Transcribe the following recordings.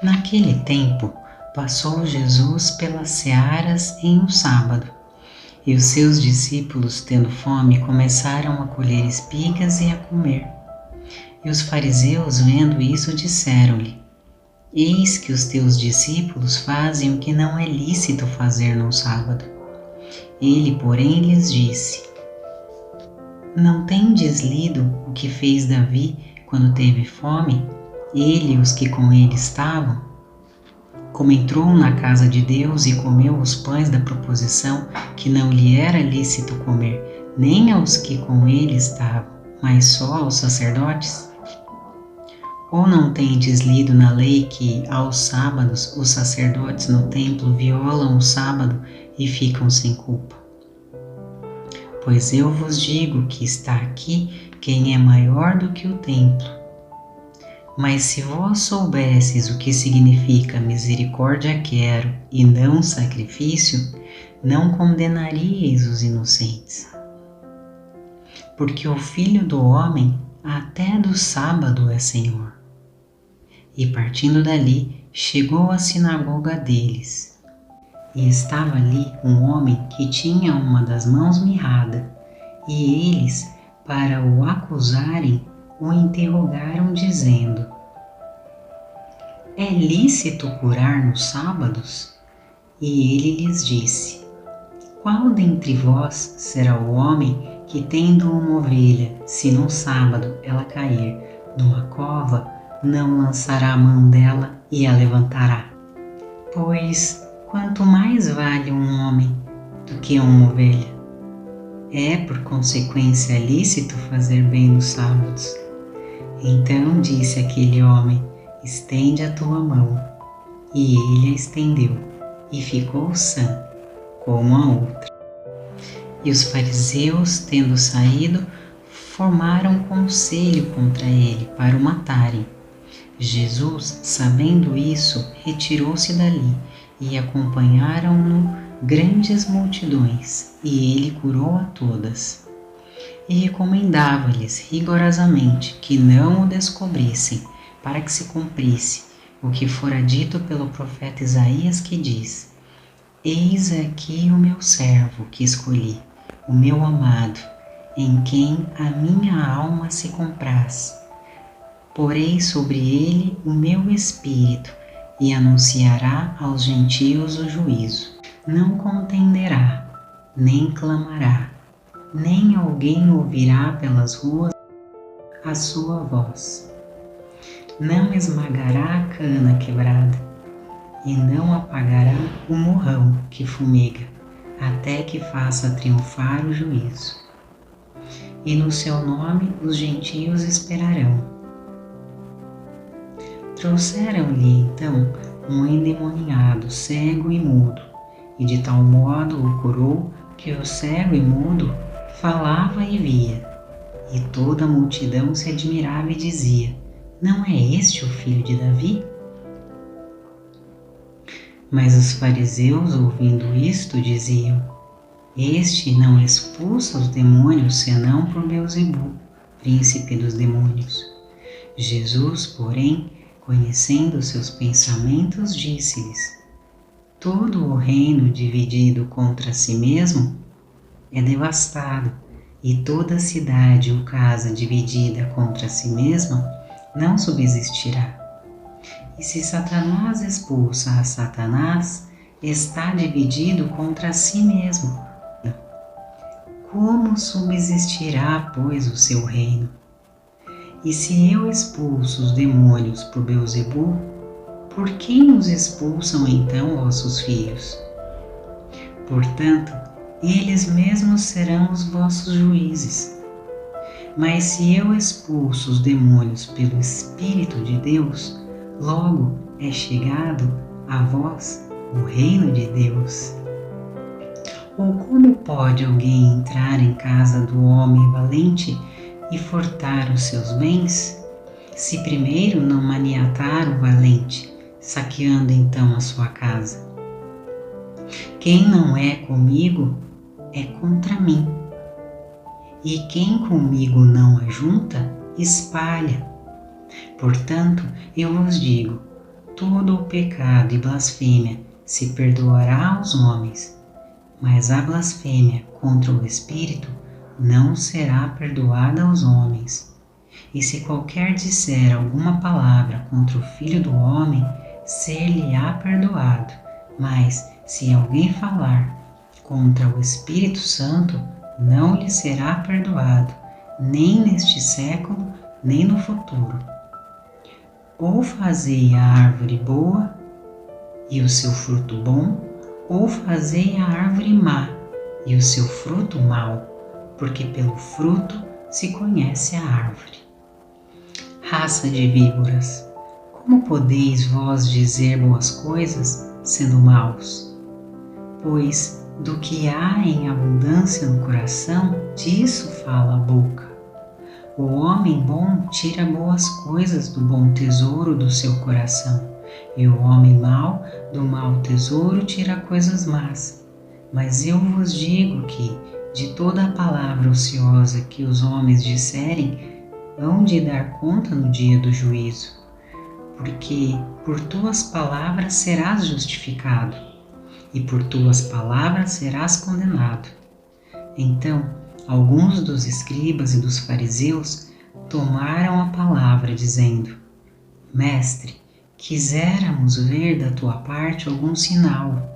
Naquele tempo, passou Jesus pelas searas em um sábado, e os seus discípulos, tendo fome, começaram a colher espigas e a comer. E os fariseus, vendo isso, disseram-lhe: Eis que os teus discípulos fazem o que não é lícito fazer no sábado. Ele, porém, lhes disse: Não tendes lido o que fez Davi quando teve fome, ele e os que com ele estavam? Como entrou na casa de Deus e comeu os pães da proposição que não lhe era lícito comer, nem aos que com ele estavam, mas só aos sacerdotes? Ou não tendes lido na lei que, aos sábados, os sacerdotes no templo violam o sábado e ficam sem culpa? Pois eu vos digo que está aqui quem é maior do que o templo. Mas se vós soubesses o que significa misericórdia quero e não sacrifício, não condenaríeis os inocentes. Porque o Filho do Homem até do sábado é Senhor. E partindo dali, chegou à sinagoga deles. E estava ali um homem que tinha uma das mãos mirrada, e eles, para o acusarem, o interrogaram dizendo: É lícito curar nos sábados? E ele lhes disse: Qual dentre vós será o homem que, tendo uma ovelha, se no sábado ela cair numa cova, não lançará a mão dela e a levantará? Pois quanto mais vale um homem do que uma ovelha? É, por consequência, lícito fazer bem nos sábados. Então disse aquele homem: Estende a tua mão. E ele a estendeu, e ficou sã, como a outra. E os fariseus, tendo saído, formaram conselho contra ele para o matarem. Jesus, sabendo isso, retirou-se dali, e acompanharam-no grandes multidões, e ele curou a todas. E recomendava-lhes rigorosamente que não o descobrissem, para que se cumprisse o que fora dito pelo profeta Isaías, que diz: Eis aqui o meu servo que escolhi, o meu amado, em quem a minha alma se compraz. Porei sobre ele o meu espírito, e anunciará aos gentios o juízo. Não contenderá, nem clamará, nem alguém ouvirá pelas ruas a sua voz. Não esmagará a cana quebrada, e não apagará o morrão que fumega, até que faça triunfar o juízo. E no seu nome os gentios esperarão. Trouxeram-lhe então um endemoniado, cego e mudo, e de tal modo o curou que o cego e mudo falava e via. E toda a multidão se admirava e dizia: Não é este o filho de Davi? Mas os fariseus, ouvindo isto, diziam: Este não expulsa os demônios, senão por Beelzebul, príncipe dos demônios. Jesus, porém, conhecendo seus pensamentos, disse-lhes: Todo o reino dividido contra si mesmo é devastado, e toda cidade ou casa dividida contra si mesma não subsistirá. E se Satanás expulsa a Satanás, está dividido contra si mesmo. Como subsistirá, pois, o seu reino? E se eu expulso os demônios por Beelzebul, por quem os expulsam então vossos filhos? Portanto, eles mesmos serão os vossos juízes. Mas se eu expulso os demônios pelo Espírito de Deus, logo é chegado a vós o reino de Deus. Ou como pode alguém entrar em casa do homem valente e furtar os seus bens, se primeiro não maniatar o valente, saqueando então a sua casa? Quem não é comigo é contra mim, e quem comigo não ajunta, espalha. Portanto, eu vos digo: todo o pecado e blasfêmia se perdoará aos homens, mas a blasfêmia contra o Espírito não será perdoada aos homens. E se qualquer disser alguma palavra contra o Filho do Homem, ser-lhe-á perdoado. Mas se alguém falar contra o Espírito Santo, não lhe será perdoado, nem neste século, nem no futuro. Ou fazei a árvore boa e o seu fruto bom, ou fazei a árvore má e o seu fruto mau, porque pelo fruto se conhece a árvore. Raça de víboras, como podeis vós dizer boas coisas, sendo maus? Pois do que há em abundância no coração, disso fala a boca. O homem bom tira boas coisas do bom tesouro do seu coração, e o homem mau do mau tesouro tira coisas más. Mas eu vos digo que, de toda a palavra ociosa que os homens disserem, hão de dar conta no dia do juízo, porque por tuas palavras serás justificado, e por tuas palavras serás condenado. Então, alguns dos escribas e dos fariseus tomaram a palavra, dizendo: Mestre, quiséramos ver da tua parte algum sinal.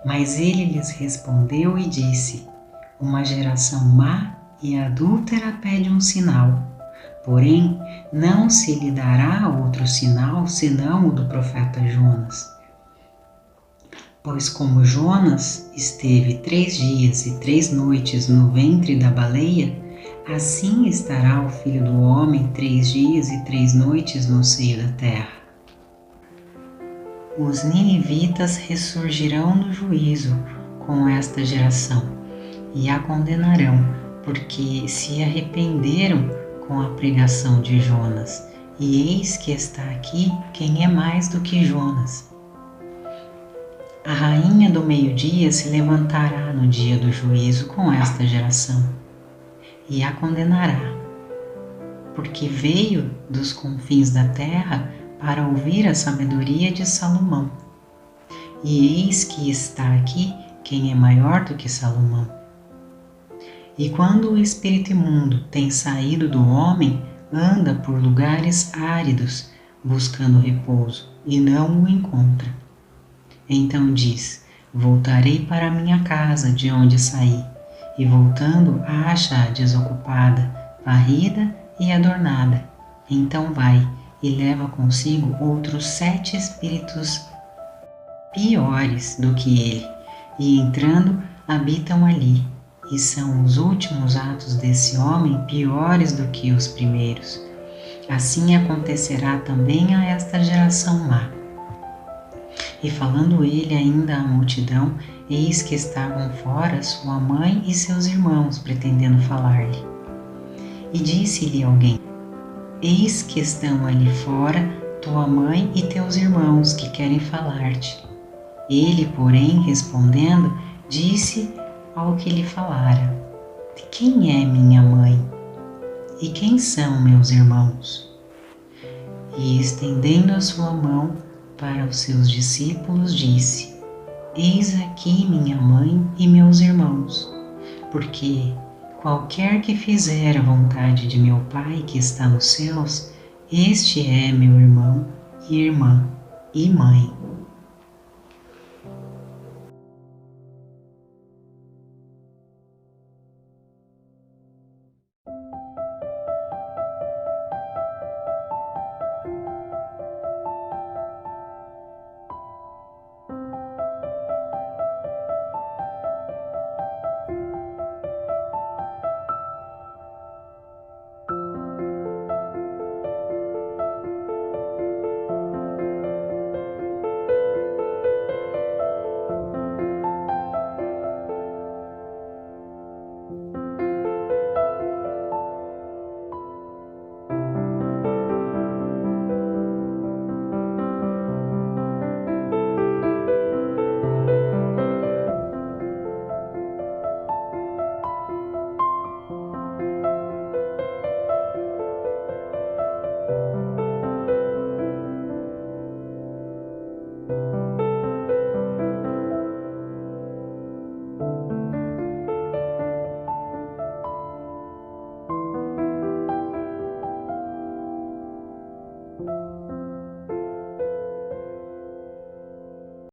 Mas ele lhes respondeu e disse: Uma geração má e adúltera pede um sinal. Porém, não se lhe dará outro sinal senão o do profeta Jonas. Pois como Jonas esteve 3 dias e 3 noites no ventre da baleia, assim estará o Filho do Homem 3 dias e 3 noites no seio da terra. Os ninivitas ressurgirão no juízo com esta geração e a condenarão, porque se arrependeram com a pregação de Jonas, e eis que está aqui quem é mais do que Jonas. A rainha do meio-dia se levantará no dia do juízo com esta geração, e a condenará, porque veio dos confins da terra para ouvir a sabedoria de Salomão. E eis que está aqui quem é maior do que Salomão. E quando o espírito imundo tem saído do homem, anda por lugares áridos, buscando repouso, e não o encontra. Então diz: Voltarei para minha casa de onde saí. E voltando, acha-a desocupada, varrida e adornada. Então vai e leva consigo outros 7 espíritos piores do que ele, e entrando, habitam ali. E são os últimos atos desse homem piores do que os primeiros. Assim acontecerá também a esta geração má. E falando ele ainda à multidão, eis que estavam fora sua mãe e seus irmãos, pretendendo falar-lhe. E disse-lhe alguém: Eis que estão ali fora tua mãe e teus irmãos, que querem falar-te. Ele, porém, respondendo, disse ao que lhe falara: Quem é minha mãe? E quem são meus irmãos? E estendendo a sua mão para os seus discípulos, disse: Eis aqui minha mãe e meus irmãos, porque qualquer que fizer a vontade de meu Pai que está nos céus, este é meu irmão e irmã e mãe.